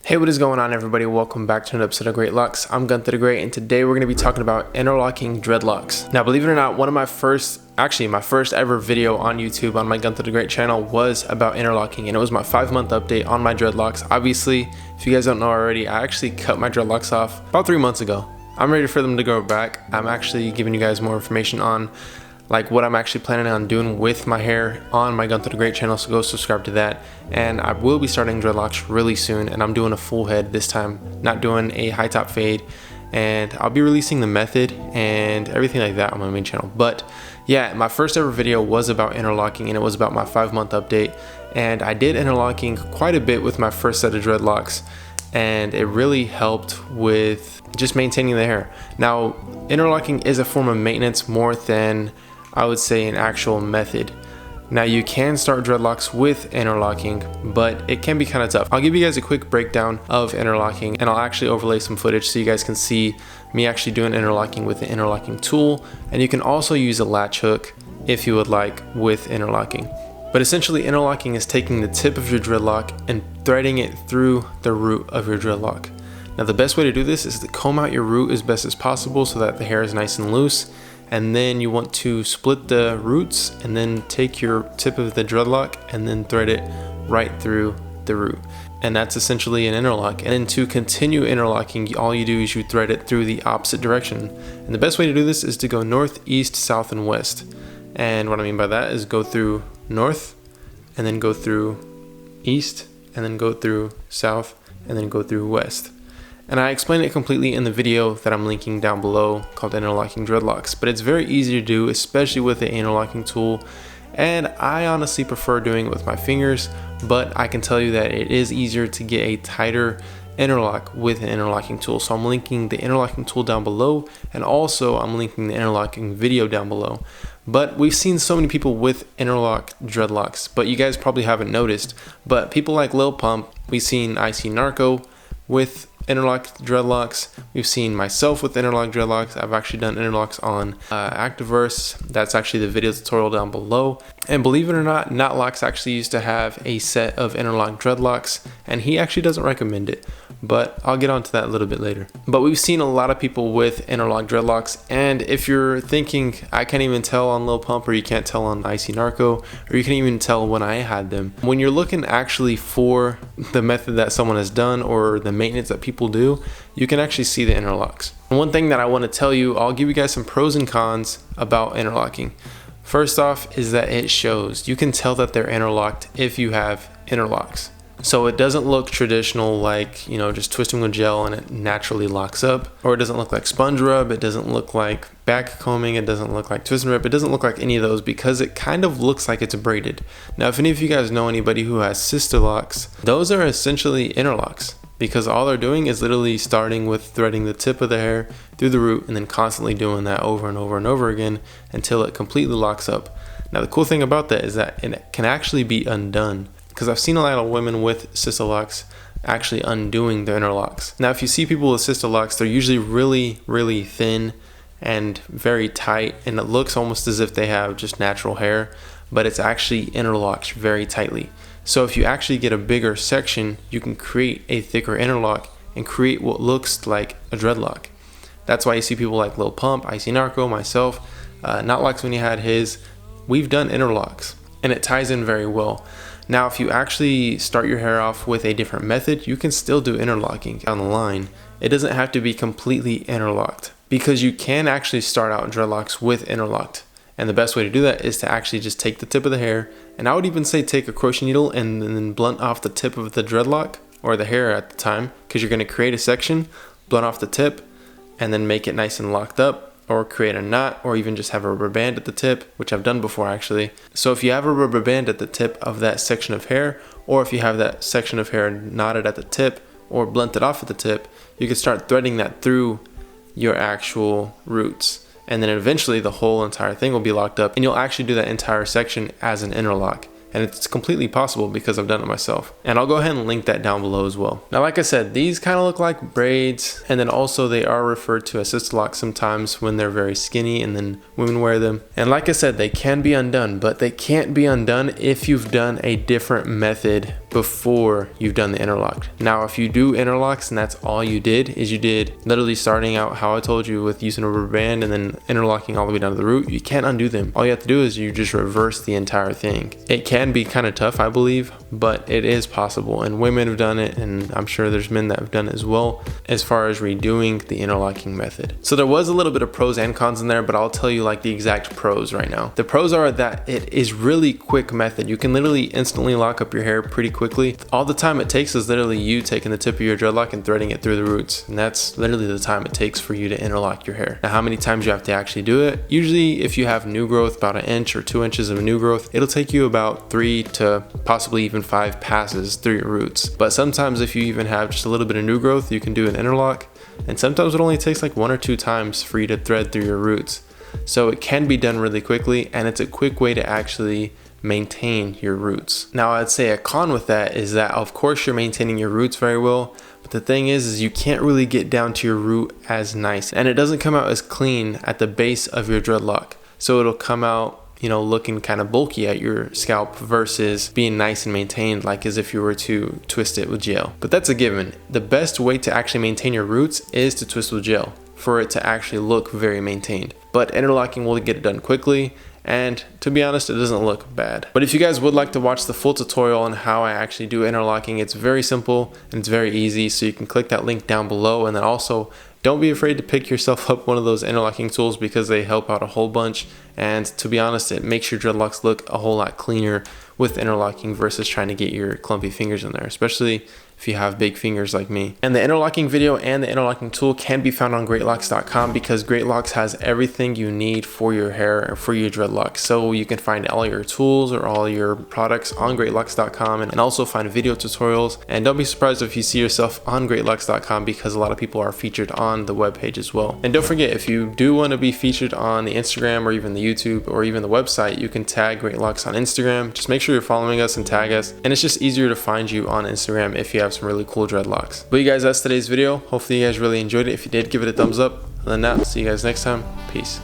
Hey, what is going on, everybody? Welcome back to another episode of DREADLOCks. I'm Gunther the Great, and today we're going to be talking about interlocking dreadlocks. Now, believe it or not, one of my first ever video on YouTube on my Gunther the Great channel was about interlocking, and it was my 5-month update on my dreadlocks. Obviously, if you guys don't know already, I actually cut my dreadlocks off about 3 months ago. I'm ready for them to grow back. I'm actually giving you guys more information on what I'm actually planning on doing with my hair on my Gunther the Great channel, so go subscribe to that. And I will be starting dreadlocks really soon, and I'm doing a full head this time, not doing a high top fade, and I'll be releasing the method and everything like that on my main channel. But yeah, my first ever video was about interlocking, and it was about my 5-month update, and I did interlocking quite a bit with my first set of dreadlocks, and it really helped with just maintaining the hair. Now, interlocking is a form of maintenance more than I would say an actual method. Now, you can start dreadlocks with interlocking, but it can be kind of tough. I'll give you guys a quick breakdown of interlocking, and I'll actually overlay some footage so you guys can see me actually doing interlocking with the interlocking tool. And you can also use a latch hook if you would like with interlocking. But essentially, interlocking is taking the tip of your dreadlock and threading it through the root of your dreadlock. Now, the best way to do this is to comb out your root as best as possible so that the hair is nice and loose. And then you want to split the roots and then take your tip of the dreadlock and then thread it right through the root. And that's essentially an interlock. And then to continue interlocking, all you do is you thread it through the opposite direction. And the best way to do this is to go north, east, south, and west. And what I mean by that is go through north, and then go through east, and then go through south, and then go through west. And I explained it completely in the video that I'm linking down below called Interlocking Dreadlocks, but it's very easy to do, especially with the interlocking tool. And I honestly prefer doing it with my fingers, but I can tell you that it is easier to get a tighter interlock with an interlocking tool. So I'm linking the interlocking tool down below, and also I'm linking the interlocking video down below. But we've seen so many people with interlock dreadlocks, but you guys probably haven't noticed, but people like Lil Pump, we've seen IC Narco with interlocked dreadlocks. We've seen myself with interlocked dreadlocks. I've actually done interlocks on Activerse. That's actually the video tutorial down below. And believe it or not, Knotlocks actually used to have a set of interlocked dreadlocks, and he actually doesn't recommend it, but I'll get onto that a little bit later. But we've seen a lot of people with interlocked dreadlocks, and if you're thinking I can't even tell on Lil Pump, or you can't tell on IC Narco, or you can't even tell when I had them, when you're looking actually for the method that someone has done or the maintenance that people do, you can actually see the interlocks. One thing that I want to tell you, I'll give you guys some pros and cons about interlocking. First off is that it shows. You can tell that they're interlocked if you have interlocks. So it doesn't look traditional, like, you know, just twisting with gel and it naturally locks up, or it doesn't look like sponge rub, it doesn't look like back combing, it doesn't look like twist and rip, it doesn't look like any of those, because it kind of looks like it's braided. Now, if any of you guys know anybody who has sister locks, those are essentially interlocks, because all they're doing is literally starting with threading the tip of the hair through the root and then constantly doing that over and over and over again until it completely locks up. Now, the cool thing about that is that it can actually be undone, because I've seen a lot of women with sister locks actually undoing their interlocks. Now, if you see people with sister locks, they're usually really, really thin and very tight, and it looks almost as if they have just natural hair, but it's actually interlocked very tightly. So if you actually get a bigger section, you can create a thicker interlock and create what looks like a dreadlock. That's why you see people like Lil Pump, IC Narco, myself, Knotlocks when he had his. We've done interlocks, and it ties in very well. Now, if you actually start your hair off with a different method, you can still do interlocking down the line. It doesn't have to be completely interlocked, because you can actually start out dreadlocks with interlocked. And the best way to do that is to actually just take the tip of the hair, and I would even say take a crochet needle and then blunt off the tip of the dreadlock, or the hair at the time, because you're going to create a section, blunt off the tip, and then make it nice and locked up, or create a knot, or even just have a rubber band at the tip, which I've done before actually. So if you have a rubber band at the tip of that section of hair, or if you have that section of hair knotted at the tip or blunted off at the tip, you can start threading that through your actual roots. And then eventually the whole entire thing will be locked up, and you'll actually do that entire section as an interlock. And it's completely possible because I've done it myself. And I'll go ahead and link that down below as well. Now, like I said, these kind of look like braids, and then also they are referred to as sister locks sometimes when they're very skinny and then women wear them. And like I said, they can be undone, but they can't be undone if you've done a different method before you've done the interlock. Now, if you do interlocks and that's all you did, is you did literally starting out how I told you with using a rubber band and then interlocking all the way down to the root, you can't undo them. All you have to do is you just reverse the entire thing. It can be kind of tough, I believe, but it is possible, and women have done it, and I'm sure there's men that have done it as well as far as redoing the interlocking method. So there was a little bit of pros and cons in there, but I'll tell you like the exact pros right now. The pros are that it is really quick method. You can literally instantly lock up your hair pretty quickly. All the time it takes is literally you taking the tip of your dreadlock and threading it through the roots, and that's literally the time it takes for you to interlock your hair. Now, how many times you have to actually do it? Usually if you have new growth, about 1 inch or 2 inches of new growth, it'll take you about 3 to possibly even 5 passes through your roots. But sometimes if you even have just a little bit of new growth, you can do an interlock, and sometimes it only takes like 1 or 2 times for you to thread through your roots. So it can be done really quickly, and it's a quick way to actually maintain your roots. Now, I'd say a con with that is that of course you're maintaining your roots very well, but the thing is you can't really get down to your root as nice, and it doesn't come out as clean at the base of your dreadlock. So it'll come out, you know, looking kind of bulky at your scalp versus being nice and maintained like as if you were to twist it with gel. But that's a given. The best way to actually maintain your roots is to twist with gel for it to actually look very maintained. But interlocking will get it done quickly, and to be honest, it doesn't look bad. But if you guys would like to watch the full tutorial on how I actually do interlocking, it's very simple and it's very easy, so you can click that link down below. And then also, don't be afraid to pick yourself up one of those interlocking tools because they help out a whole bunch, and to be honest, it makes your dreadlocks look a whole lot cleaner with interlocking versus trying to get your clumpy fingers in there, especially if you have big fingers like me. And the interlocking video and the interlocking tool can be found on greatlocks.com because Greatlocks has everything you need for your hair or for your dreadlocks. So you can find all your tools or all your products on greatlocks.com, and also find video tutorials. And don't be surprised if you see yourself on greatlocks.com because a lot of people are featured on the webpage as well. And don't forget, if you do want to be featured on the Instagram or even the YouTube or even the website, you can tag Greatlocks on Instagram. Just make sure you're following us and tag us, and it's just easier to find you on Instagram if you have some really cool dreadlocks. But you guys, that's today's video. Hopefully you guys really enjoyed it. If you did, give it a thumbs up. Other than that, see you guys next time. Peace.